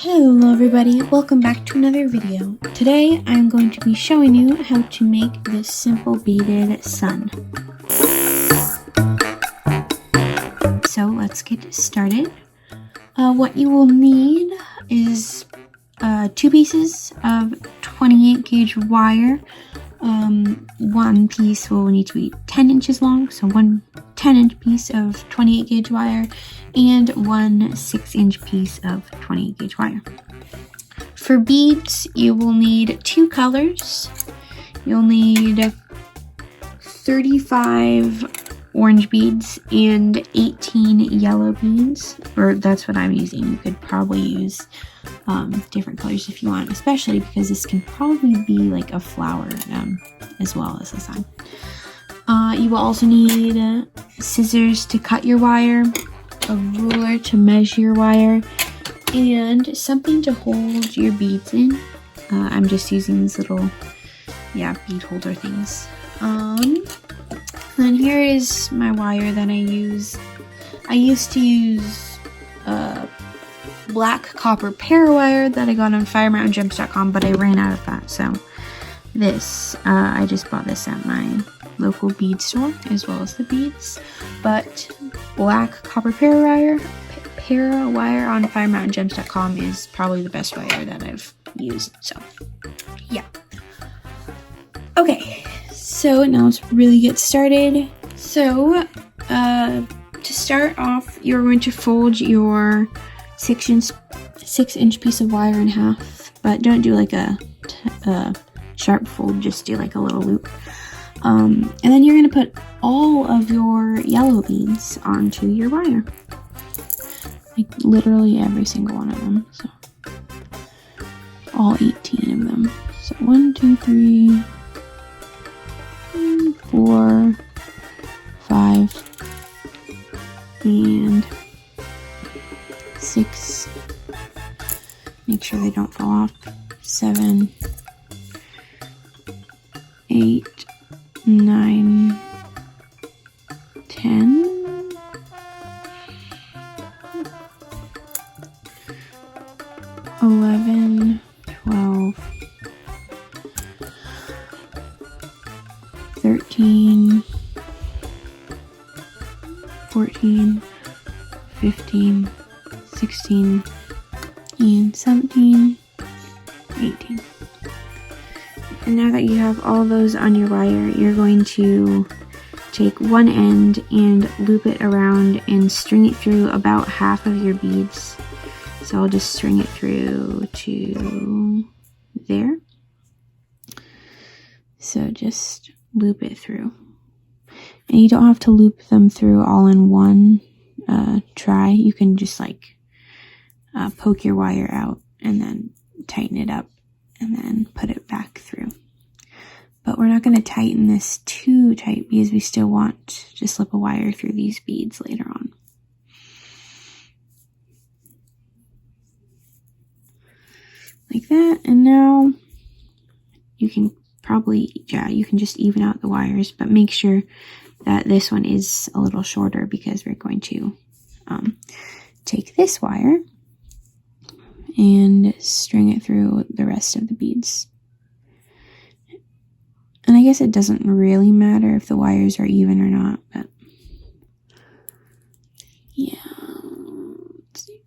Hello everybody, welcome back to another video. Today I'm going to be showing you how to make this simple beaded sun. So let's get started. What you will need is 2 pieces of 28 gauge wire. One piece will need to be 10 inches long, so one 10-inch piece of 28 gauge wire and one 6-inch piece of 28 gauge wire. For beads, you will need 2 colors. You'll need 35 orange beads and 18 yellow beads, or that's what I'm using. You could probably use different colors if you want, especially because this can probably be like a flower as well as a sun. You will also need scissors to cut your wire, a ruler to measure your wire, and something to hold your beads in. I'm just using these little, bead holder things. And here is my wire that I use. I used to use black copper para wire that I got on firemountaingems.com, but I ran out of that. So this, I just bought this at my local bead store as well as the beads. But black copper para wire on firemountaingems.com is probably the best wire that I've used. So yeah. Okay, so now let's really get started. So to start off, you're going to fold your 6-inch piece of wire in half, but don't do like a sharp fold, just do like a little loop. And then you're going to put all of your yellow beads onto your wire, like literally every single one of them. So all 18 of them. So 1, 2, 3, 4, 5, and 6. Make sure they don't fall off. 7, 8, 9, 10, 11, 12, 13, 14, 15, 16, and 17, 18. And now that you have all those on your wire, you're going to take one end and loop it around and string it through about half of your beads. So I'll just string it through to there. So just loop it through. And you don't have to loop them through all in one try. You can just like poke your wire out and then tighten it up and then put it back through. But we're not going to tighten this too tight because we still want to slip a wire through these beads later on. Like that. And now you can probably, you can just even out the wires, but make sure that this one is a little shorter because we're going to take this wire and string it through the rest of the beads. And I guess it doesn't really matter if the wires are even or not, but yeah. Let's see.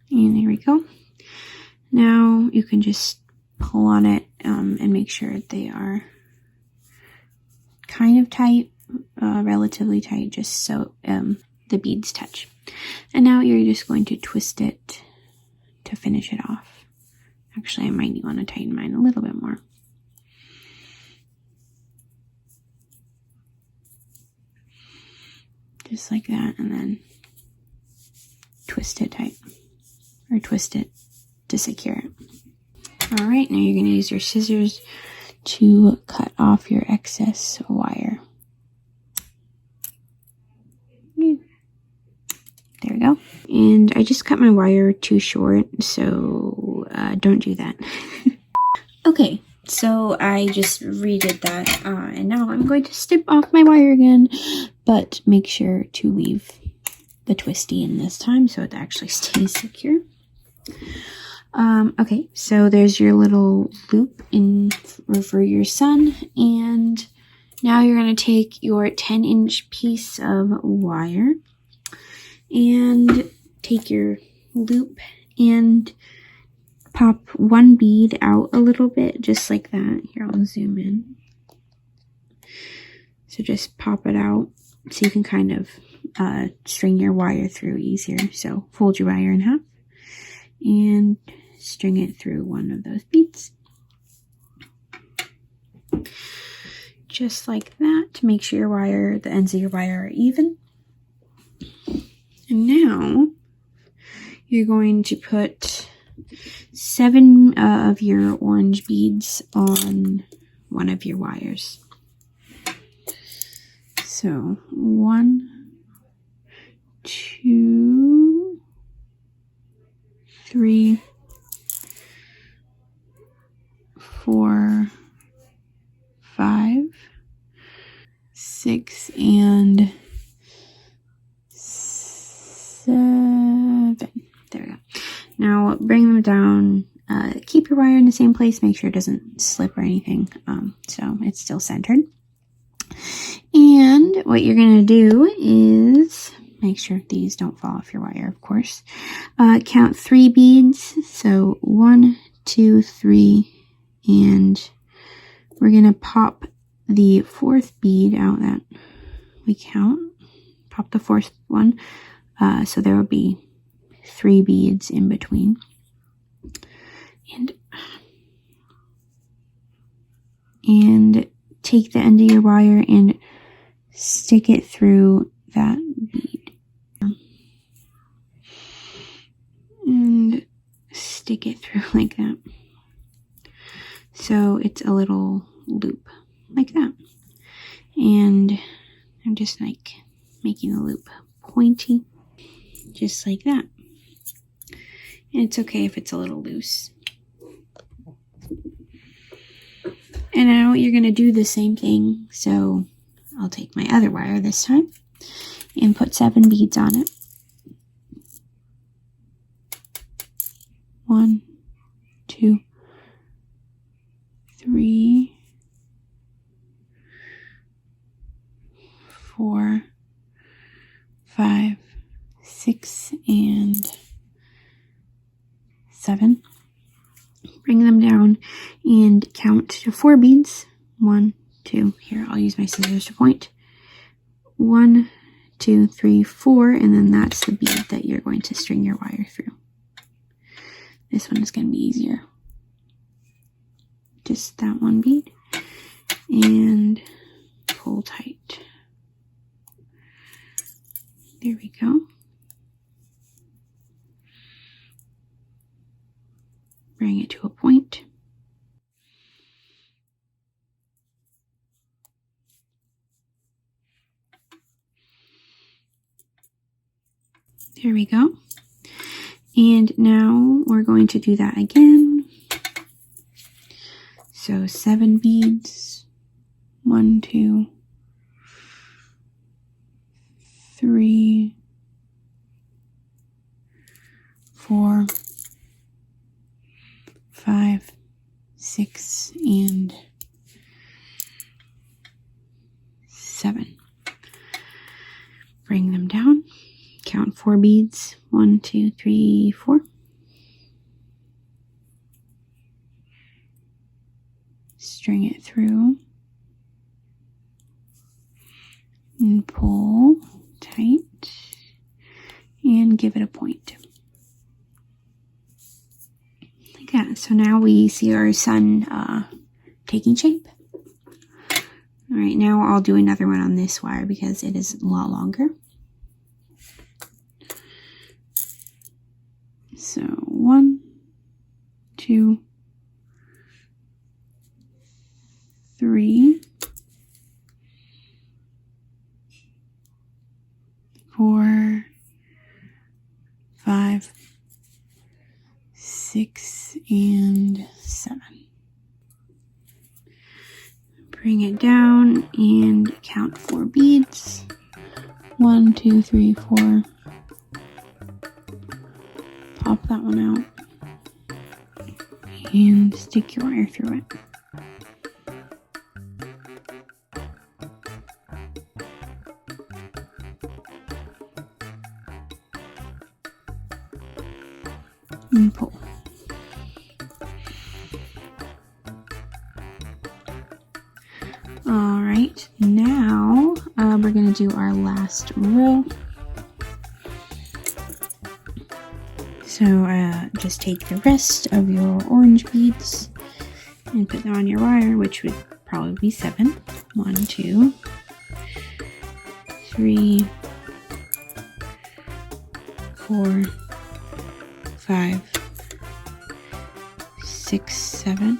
And there we go. Now you can just pull on it and make sure they are kind of tight, relatively tight, just so the beads touch. And now you're just going to twist it to finish it off. Actually, I might want to tighten mine a little bit more. Just like that, and then twist it tight. or twist it to secure it. All right, now you're going to use your scissors to cut off your excess wire. There we go. And I just cut my wire too short, so don't do that. Okay, so I just redid that, and now I'm going to snip off my wire again, but make sure to leave the twisty in this time so it actually stays secure. Okay, so there's your little loop for your sun, and now you're going to take your 10-inch piece of wire and take your loop and pop one bead out a little bit, just like that. Here, I'll zoom in. So just pop it out so you can kind of string your wire through easier. So fold your wire in half and string it through one of those beads. Just like that, to make sure your wire, the ends of your wire are even. And now you're going to put 7 of your orange beads on one of your wires. So 1, 2, 3, 4, 5, 6, and 7. There we go. Now bring them down. Keep your wire in the same place. Make sure it doesn't slip or anything. So it's still centered. And what you're going to do is make sure these don't fall off your wire, of course. Count 3 beads. So 1, 2, 3, and we're going to pop the 4th bead out that we count. Pop the 4th one. So there will be 3 beads in between. And take the end of your wire and stick it through that bead. And stick it through like that. So it's a little loop like that. And I'm just like making the loop pointy, just like that. And it's okay if it's a little loose. And now you're going to do the same thing. So I'll take my other wire this time and put 7 beads on it. 1, 2, 3, 4, 5, 6, and 7. Bring them down and count to 4 beads. 1, 2. Here, I'll use my scissors to point. 1, 2, 3, 4, and then that's the bead that you're going to string your wire through. This one is going to be easier. Just that one bead and pull tight. There we go. Bring it to a point. There we go. And now we're going to do that again. So 7 beads. 1, 2, 3, 4, 5, 6, and 7. Bring them down. Count 4 beads. 1, 2, 3, 4. String it through and pull tight and give it a point. Like that. So now we see our sun taking shape. All right, now I'll do another one on this wire because it is a lot longer. So 1, 2, 3, 4, 5, 6, and 7. Bring it down and count 4 beads. 1, 2, 3, 4. Pop that one out and stick your wire through it. And pull. Alright, now we're going to do our last row. So just take the rest of your orange beads and put them on your wire, which would probably be 7. 1, 2, 3, 4, 5, 6, 7.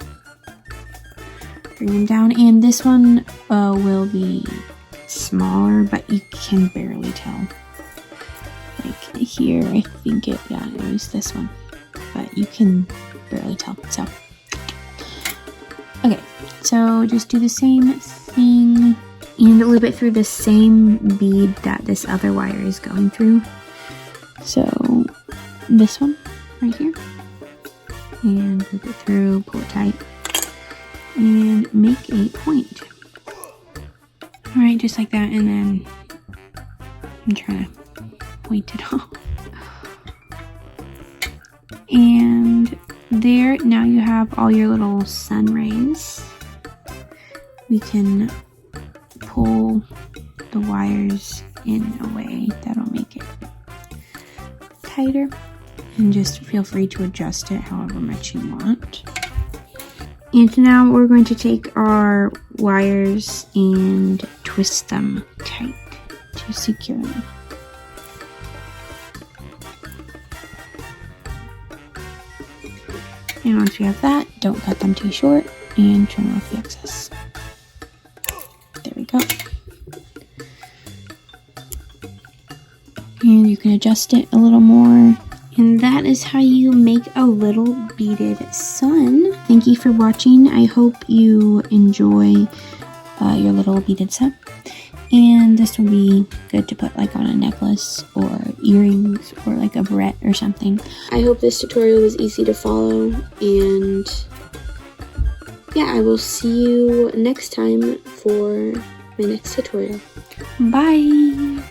Bring them down, and this one will be smaller, but you can barely tell. Like here, I think it was this one, but you can barely tell. So, okay, so just do the same thing and loop it through the same bead that this other wire is going through. So this one right here, and loop it through, pull it tight, and make a point. Alright, just like that, and then I'm trying to point it off. And there, now you have all your little sun rays. We can pull the wires in a way that'll make it tighter, and just feel free to adjust it however much you want. And now we're going to take our wires and twist them tight to secure them. And once we have that, don't cut them too short and trim off the excess. There we go. And you can adjust it a little more. And that is how you make a little beaded sun. Thank you for watching. I hope you enjoy your little beaded sun. And this will be good to put like on a necklace or earrings or like a barrette or something. I hope this tutorial was easy to follow, and yeah, I will see you next time for my next tutorial. Bye!